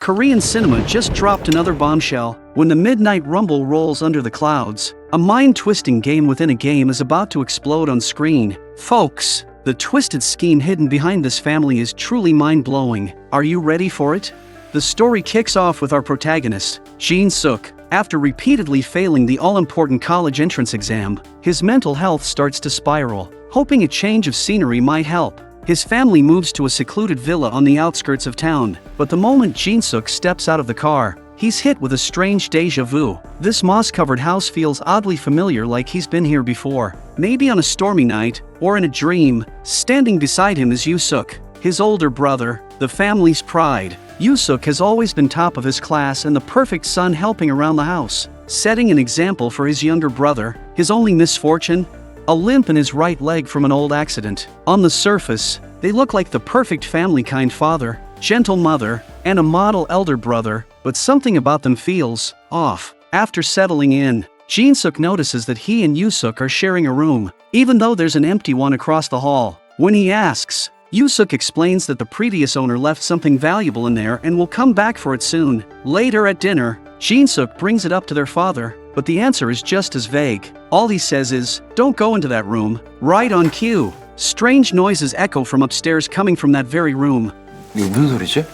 Korean cinema just dropped another bombshell. When the midnight rumble rolls under the clouds, a mind-twisting game within a game is about to explode on screen. Folks, the twisted scheme hidden behind this family is truly mind-blowing. Are you ready for it? The story kicks off with our protagonist, Jin-seok. After repeatedly failing the all-important college entrance exam, his mental health starts to spiral. Hoping a change of scenery might help, his family moves to a secluded villa on the outskirts of town. But the moment Jin-seok steps out of the car, he's hit with a strange déjà vu. This moss-covered house feels oddly familiar, like he's been here before. Maybe on a stormy night, or in a dream. Standing beside him is Yoo-seok, his older brother, the family's pride. Yoo-seok has always been top of his class and the perfect son, helping around the house, setting an example for his younger brother. His only misfortune? A limp in his right leg from an old accident. On the surface, they look like the perfect family, kind father, gentle mother, and a model elder brother, but something about them feels off. After settling in, Jin-seok notices that he and Yoo-seok are sharing a room, even though there's an empty one across the hall. When he asks, Yoo-seok explains that the previous owner left something valuable in there and will come back for it soon. Later at dinner, Jin-seok brings it up to their father, but the answer is just as vague. All he says is, "Don't go into that room." Right on cue, strange noises echo from upstairs, coming from that very room. 이거 무슨 소리지?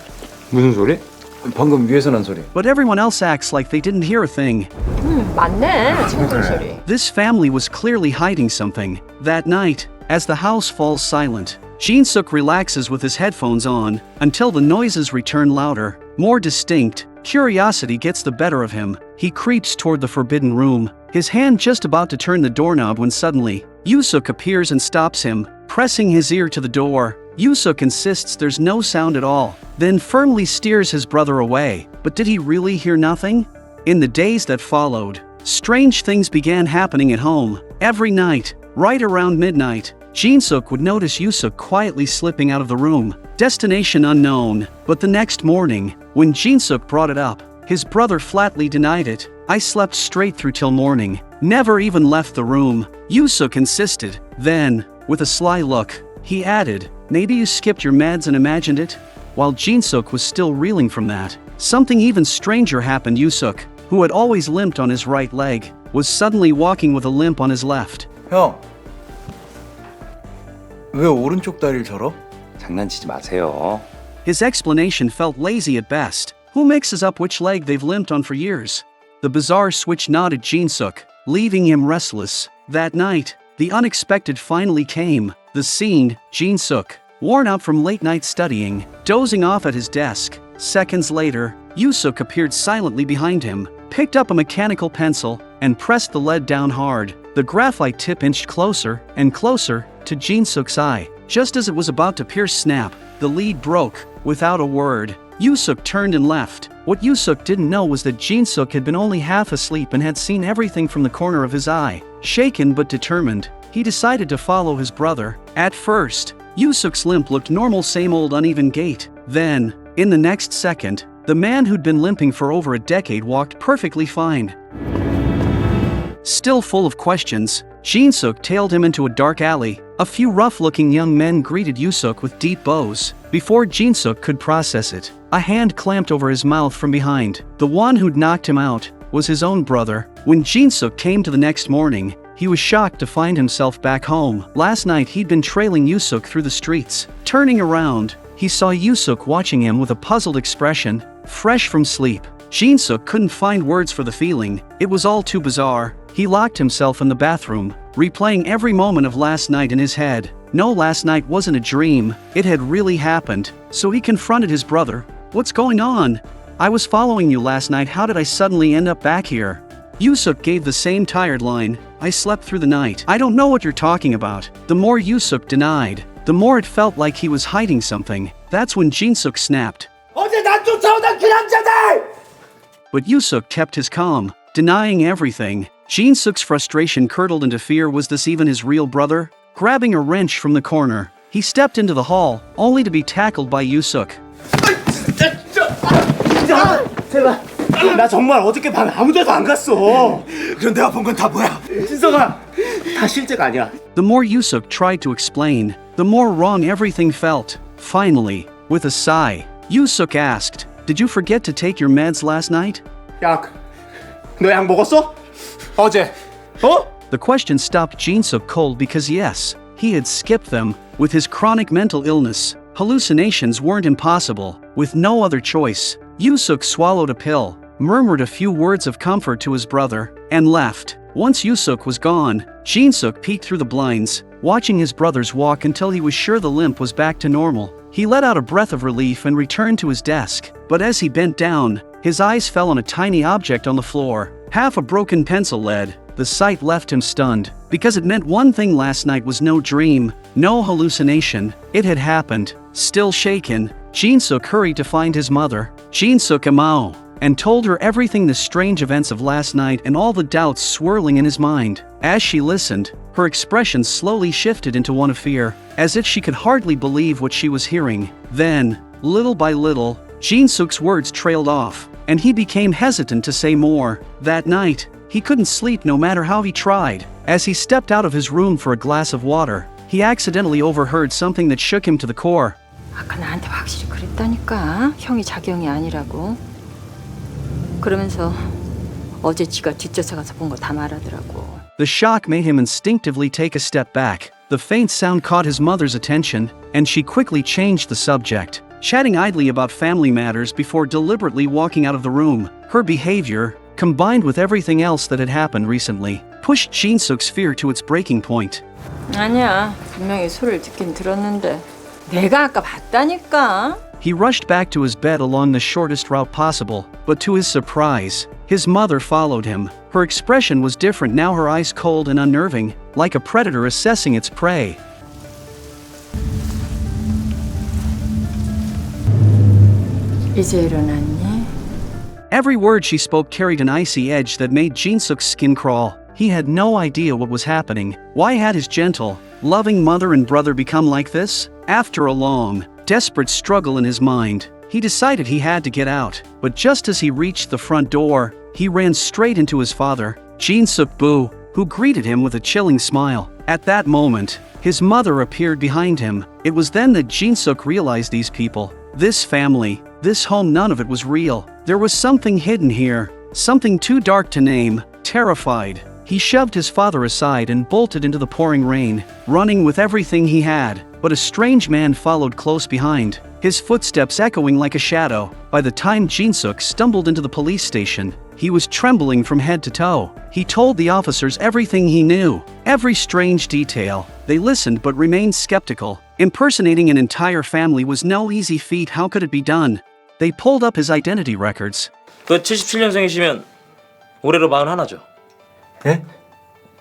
무슨 소리? 방금 위에서 난 소리. But everyone else acts like they didn't hear a thing. 맞네. 친구들 소리. This family was clearly hiding something. That night, as the house falls silent, Jin-seok relaxes with his headphones on until the noises return louder, more distinct. Curiosity gets the better of him. He creeps toward the forbidden room, his hand just about to turn the doorknob when suddenly, Yoo-seok appears and stops him, pressing his ear to the door. Yoo-seok insists there's no sound at all, then firmly steers his brother away. But did he really hear nothing? In the days that followed, strange things began happening at home. Every night, right around midnight, Jin-seok would notice Yoo-seok quietly slipping out of the room. Destination unknown. But the next morning, when Jin-seok brought it up, his brother flatly denied it. "I slept straight through till morning, never even left the room," Yoo-seok insisted. Then, with a sly look, he added, "Maybe you skipped your meds and imagined it?" While Jin-seok was still reeling from that, something even stranger happened. Yoo-seok, who had always limped on his right leg, was suddenly walking with a limp on his left. 형, 왜 오른쪽 다리를 절어? 장난치지 마세요. His explanation felt lazy at best. Who mixes up which leg they've limped on for years? The bizarre switch nodded Jin-seok, leaving him restless. That night, the unexpected finally came. The scene, Jin-seok, worn out from late-night studying, dozing off at his desk. Seconds later, Yoo-seok appeared silently behind him, picked up a mechanical pencil, and pressed the lead down hard. The graphite tip inched closer and closer to Jin-seok's eye. Just as it was about to pierce snap, the lead broke. Without a word, Yoo-seok turned and left. What Yoo-seok didn't know was that Jin-seok had been only half asleep and had seen everything from the corner of his eye. Shaken but determined, he decided to follow his brother. At first, Yoo-seok's limp looked normal, same old uneven gait. Then, in the next second, the man who'd been limping for over a decade walked perfectly fine. Still full of questions, Jin-seok tailed him into a dark alley. A few rough-looking young men greeted Yoo-seok with deep bows. Before Jin-seok could process it, a hand clamped over his mouth from behind. The one who'd knocked him out was his own brother. When Jin-seok came to the next morning, he was shocked to find himself back home. Last night he'd been trailing Yoo-seok through the streets. Turning around, he saw Yoo-seok watching him with a puzzled expression, fresh from sleep. Jin-seok couldn't find words for the feeling. It was all too bizarre. He locked himself in the bathroom, replaying every moment of last night in his head. No, last night wasn't a dream. It had really happened. So he confronted his brother. "What's going on? I was following you last night. How did I suddenly end up back here?" Yoo-seok gave the same tired line. "I slept through the night. I don't know what you're talking about." The more Yoo-seok denied, the more it felt like he was hiding something. That's when Jin-seok snapped. 어제 난 쫓아오던 그 남자들! But Yoo-seok kept his calm, denying everything. Jin-seok's frustration curdled into fear. Was this even his real brother? Grabbing a wrench from the corner, he stepped into the hall, only to be tackled by Yoo-seok. 제발. 나 정말 어저께 밤에 아무 데도 안 갔어. 그럼 내가 본 건 다 뭐야? 진석아, 다 실제가 아니야. The more Yoo-seok tried to explain, the more wrong everything felt. Finally, with a sigh, Yoo-seok asked, Did you forget to take your meds last night? 약, 너 약 먹었어? 어제. 어? The question stopped Jin-seok cold because yes, he had skipped them. With his chronic mental illness, hallucinations weren't impossible. With no other choice, Yoo-seok swallowed a pill, murmured a few words of comfort to his brother, and left. Once Yoo-seok was gone, Jin-seok peeked through the blinds, watching his brothers walk until he was sure the limp was back to normal. He let out a breath of relief and returned to his desk, but as he bent down, his eyes fell on a tiny object on the floor, half a broken pencil lead. The sight left him stunned, because it meant one thing: last night was no dream, no hallucination, it had happened. Still shaken, Jin-seok hurried to find his mother, Jin-seok Amao, and told her everything: the strange events of last night and all the doubts swirling in his mind. As she listened, her expression slowly shifted into one of fear, as if she could hardly believe what she was hearing. Then, little by little, Jin-seok's words trailed off, and he became hesitant to say more. That night, he couldn't sleep no matter how he tried. As he stepped out of his room for a glass of water, he accidentally overheard something that shook him to the core. 아까 나한테 확실히 그랬다니까. 형이 자경이 아니라고. 그러면서 어제 지가 뒷쫓아가서 본 거 다 말하더라고. The shock made him instinctively take a step back. The faint sound caught his mother's attention, and she quickly changed the subject, chatting idly about family matters before deliberately walking out of the room. Her behavior, combined with everything else that had happened recently, pushed Jin-seok's fear to its breaking point. 아니야. 분명히 소리를 듣긴 들었는데 내가 아까 봤다니까. He rushed back to his bed along the shortest route possible, but to his surprise, his mother followed him. Her expression was different now, her eyes cold and unnerving, like a predator assessing its prey. 이제 일어났니? Every word she spoke carried an icy edge that made Jin-seok's skin crawl. He had no idea what was happening. Why had his gentle, loving mother and brother become like this? After a long, desperate struggle in his mind, he decided he had to get out. But just as he reached the front door, he ran straight into his father, Jin-seok Boo, who greeted him with a chilling smile. At that moment, his mother appeared behind him. It was then that Jin-seok realized these people, this family, this home, none of it was real. There was something hidden here, something too dark to name. Terrified, he shoved his father aside and bolted into the pouring rain, running with everything he had. But a strange man followed close behind, his footsteps echoing like a shadow. By the time Jin-seok stumbled into the police station, he was trembling from head to toe. He told the officers everything he knew, every strange detail. They listened but remained skeptical. Impersonating an entire family was no easy feat. How could it be done? They pulled up his identity records. 그 77년생이시면 올해로 41죠. 예?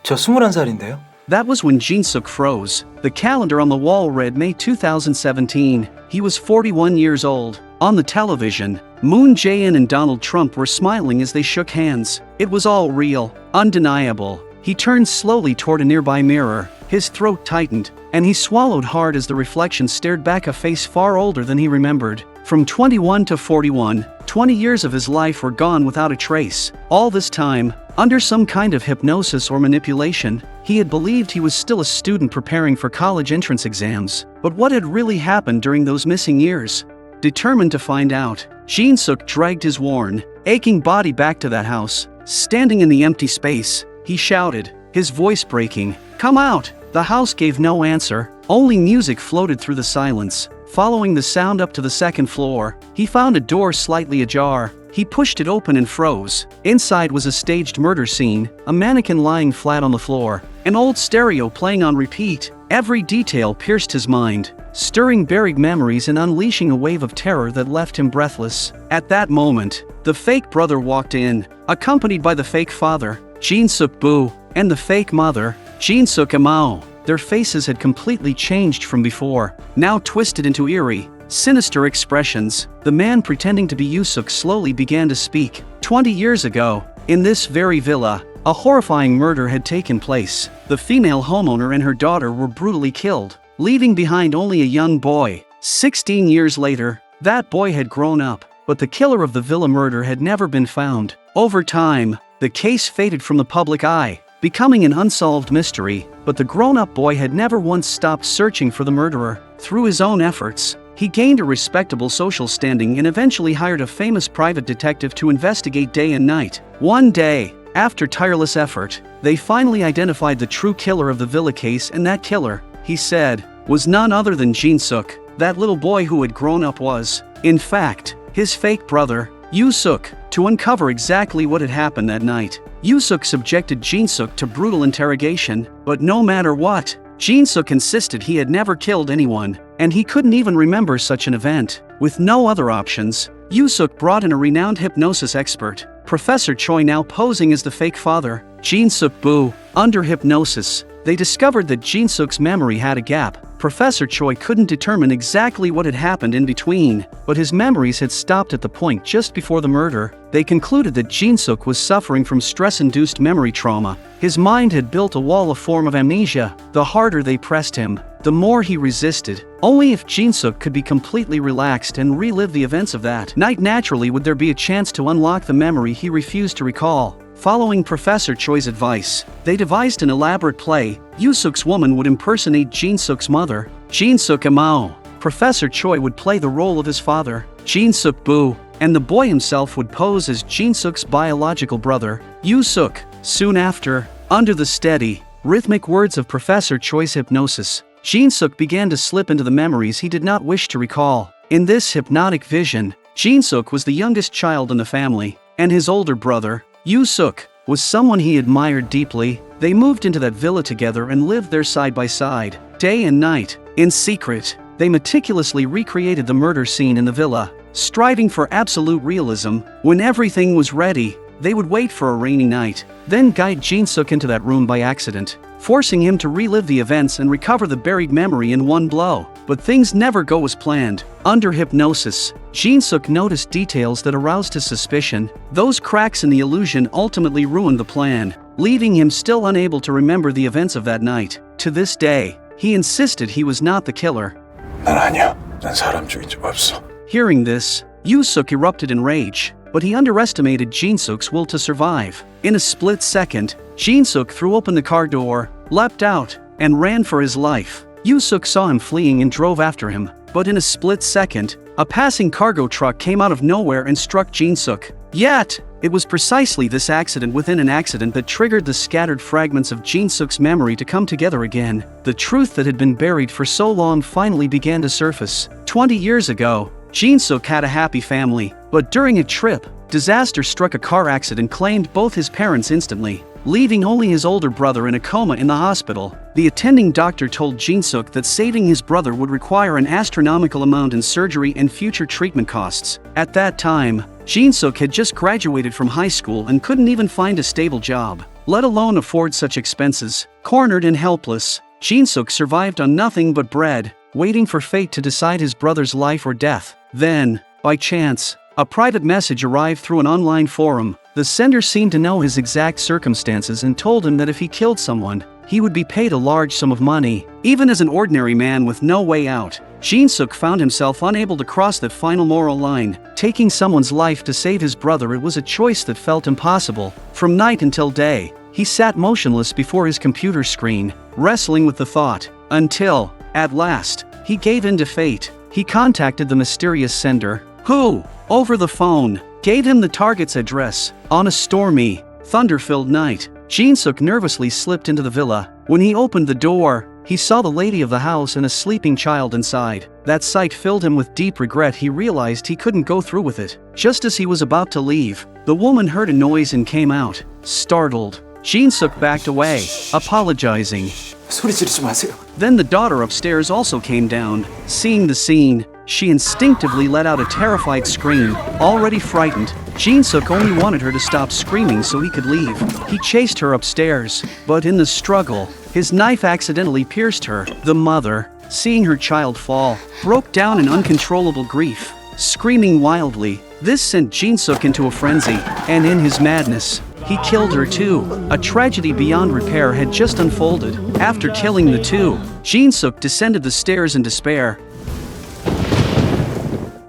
저 21살인데요. That was when Jin-seok froze. The calendar on the wall read May 2017. He was 41 years old. On the television, Moon Jae-in and Donald Trump were smiling as they shook hands. It was all real, undeniable. He turned slowly toward a nearby mirror. His throat tightened, and he swallowed hard as the reflection stared back a face far older than he remembered. From 21 to 41, 20 years of his life were gone without a trace. All this time, under some kind of hypnosis or manipulation, he had believed he was still a student preparing for college entrance exams. But what had really happened during those missing years? Determined to find out, Jin-seok dragged his worn, aching body back to that house. Standing in the empty space, he shouted, his voice breaking, "Come out!" The house gave no answer, only music floated through the silence. Following the sound up to the second floor, he found a door slightly ajar. He pushed it open and froze. Inside was a staged murder scene, a mannequin lying flat on the floor, an old stereo playing on repeat. Every detail pierced his mind, stirring buried memories and unleashing a wave of terror that left him breathless. At that moment, the fake brother walked in, accompanied by the fake father, Jin-seok Boo, and the fake mother, Jin-seok Amao. Their faces had completely changed from before, now twisted into eerie, sinister expressions. The man pretending to be Yoo-seok slowly began to speak. 20 years ago, in this very villa, a horrifying murder had taken place. The female homeowner and her daughter were brutally killed, leaving behind only a young boy. 16 years later, that boy had grown up, but the killer of the villa murder had never been found. Over time, the case faded from the public eye, becoming an unsolved mystery, but the grown-up boy had never once stopped searching for the murderer. Through his own efforts, He gained a respectable social standing and eventually hired a famous private detective to investigate day and night. One day, after tireless effort, they finally identified the true killer of the villa case, and that killer, he said, was none other than Jin-seok. That little boy who had grown up was, in fact, his fake brother, Yoo-seok. To uncover exactly what had happened that night, Yoo-seok subjected Jin-seok to brutal interrogation, but no matter what, Jin-seok insisted he had never killed anyone, and he couldn't even remember such an event. With no other options, Yoo-seok brought in a renowned hypnosis expert, Professor Choi, now posing as the fake father, Jin-seok Boo. Under hypnosis, they discovered that Jin-seok's memory had a gap. Professor Choi couldn't determine exactly what had happened in between, but his memories had stopped at the point just before the murder. They concluded that Jin-seok was suffering from stress-induced memory trauma. His mind had built a wall, a form of amnesia. The harder they pressed him, the more he resisted. Only if Jin-seok could be completely relaxed and relive the events of that night naturally would there be a chance to unlock the memory he refused to recall. Following Professor Choi's advice, they devised an elaborate play. Yoo-seok's woman would impersonate Jin-seok's mother, Jin-seok Amao. Professor Choi would play the role of his father, Jin-seok Boo, and the boy himself would pose as Jin-seok's biological brother, Yoo-seok. Soon after, under the steady, rhythmic words of Professor Choi's hypnosis, Jin-seok began to slip into the memories he did not wish to recall. In this hypnotic vision, Jin-seok was the youngest child in the family, and his older brother, Yoo-seok, was someone he admired deeply. They moved into that villa together and lived there side by side, day and night. In secret, they meticulously recreated the murder scene in the villa, striving for absolute realism. When everything was ready, they would wait for a rainy night, then guide Jin-seok into that room by accident, forcing him to relive the events and recover the buried memory in one blow. But things never go as planned. Under hypnosis, Jin-seok noticed details that aroused his suspicion. Those cracks in the illusion ultimately ruined the plan, leaving him still unable to remember the events of that night. To this day, he insisted he was not the killer. 난 아니야. 난 사람 죽인 적 없어. Hearing this, Yoo-seok erupted in rage, but he underestimated Jin-seok's will to survive. In a split second, Jin-seok threw open the car door, leapt out, and ran for his life. Yoo-seok saw him fleeing and drove after him, but in a split second, a passing cargo truck came out of nowhere and struck Jin-seok. Yet, it was precisely this accident within an accident that triggered the scattered fragments of Jin-seok's memory to come together again. The truth that had been buried for so long finally began to surface. 20 years ago, Jin-seok had a happy family, but during a trip, disaster struck. A car accident claimed both his parents instantly, leaving only his older brother in a coma in the hospital. The attending doctor told Jin-seok that saving his brother would require an astronomical amount in surgery and future treatment costs. At that time, Jin-seok had just graduated from high school and couldn't even find a stable job, let alone afford such expenses. Cornered and helpless, Jin-seok survived on nothing but bread, waiting for fate to decide his brother's life or death. Then, by chance, a private message arrived through an online forum. The sender seemed to know his exact circumstances and told him that if he killed someone, he would be paid a large sum of money. Even as an ordinary man with no way out, Jin-seok found himself unable to cross that final moral line. Taking someone's life to save his brother, it was a choice that felt impossible. From night until day, he sat motionless before his computer screen, wrestling with the thought, until, at last, he gave in to fate. He contacted the mysterious sender, who, over the phone, gave him the target's address. On a stormy, thunder-filled night, Jin-seok nervously slipped into the villa. When he opened the door, he saw the lady of the house and a sleeping child inside. That sight filled him with deep regret. He realized he couldn't go through with it. Just as he was about to leave, the woman heard a noise and came out. Startled, Jin-seok backed away, apologizing. 소리 지르지 마세요. Then the daughter upstairs also came down. Seeing the scene, she instinctively let out a terrified scream. Already frightened, Jin-seok only wanted her to stop screaming so he could leave. He chased her upstairs, but in the struggle, his knife accidentally pierced her. The mother, seeing her child fall, broke down in uncontrollable grief, screaming wildly. This sent Jin-seok into a frenzy, and in his madness, he killed her too. A tragedy beyond repair had just unfolded. After killing the two, Jin-seok descended the stairs in despair.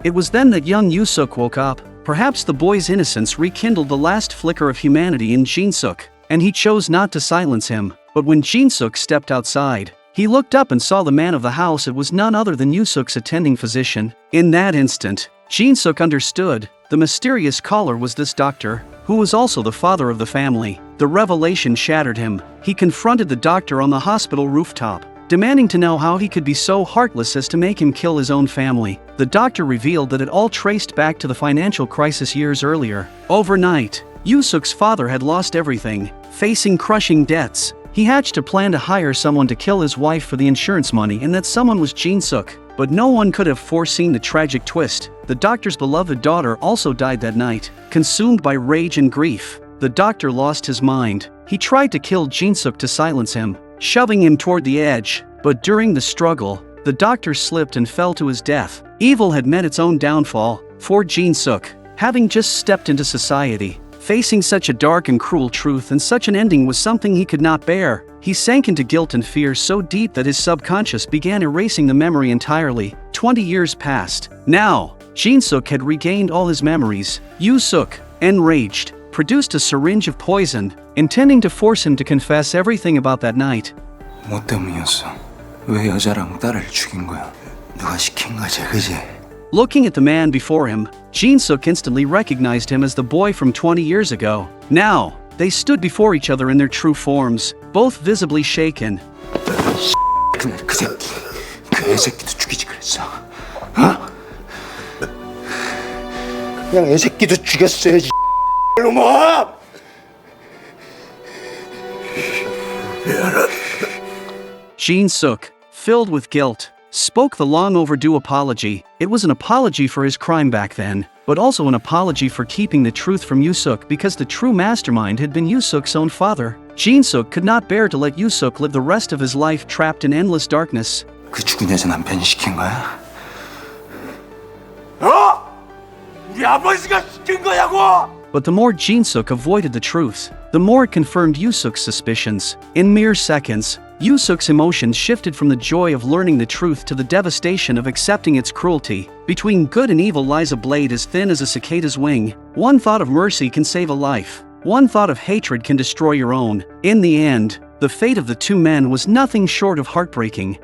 It was then that young Yoo-seok woke up. Perhaps the boy's innocence rekindled the last flicker of humanity in Jin-seok, and he chose not to silence him. But when Jin-seok stepped outside, He looked up and saw the man of the house. It was none other than Yoo-seok's attending physician. In that instant, Jin-seok understood. The mysterious caller was this doctor, who was also the father of the family. The revelation shattered him. He confronted the doctor on the hospital rooftop, demanding to know how he could be so heartless as to make him kill his own family. The doctor revealed that it all traced back to the financial crisis years earlier. Overnight, Yoo-seok's father had lost everything, facing crushing debts. He hatched a plan to hire someone to kill his wife for the insurance money, and that someone was Jin-seok. But no one could have foreseen the tragic twist. The doctor's beloved daughter also died that night, consumed by rage and grief. The doctor lost his mind. He tried to kill Jin-seok to silence him, shoving him toward the edge. But during the struggle, the doctor slipped and fell to his death. Evil had met its own downfall for Jin-seok, having just stepped into society. Facing such a dark and cruel truth and such an ending was something he could not bear. He sank into guilt and fear so deep that his subconscious began erasing the memory entirely. 20 years passed. Now, Jin-seok had regained all his memories. Yoo-seok, enraged, produced a syringe of poison, intending to force him to confess everything about that night. 뭐 때문이었어? 왜 여자랑 딸을 죽인 거야? 누가 시킨 거지, 그지? Looking at the man before him, Jin-seok instantly recognized him as the boy from 20 years ago. Now, they stood before each other in their true forms, both visibly shaken. 그날 그 새끼, 그 애새끼도 죽이지 그랬어. 어? 그냥 애새끼도 죽였어야지. 놈아! Jin-seok, filled with guilt, spoke the long overdue apology. It was an apology for his crime back then, but also an apology for keeping the truth from Yoo-seok, because the true mastermind had been Yoo-seok's own father. Jin-seok could not bear to let Yoo-seok live the rest of his life trapped in endless darkness. 그 죽은 여자 남편이 시킨 거야? 우리 아버지가 시킨 거냐고! But the more Jin-seok avoided the truth, the more it confirmed Yoo-seok's suspicions. In mere seconds, Yoo-seok's emotions shifted from the joy of learning the truth to the devastation of accepting its cruelty. Between good and evil lies a blade as thin as a cicada's wing. One thought of mercy can save a life. One thought of hatred can destroy your own. In the end, the fate of the two men was nothing short of heartbreaking.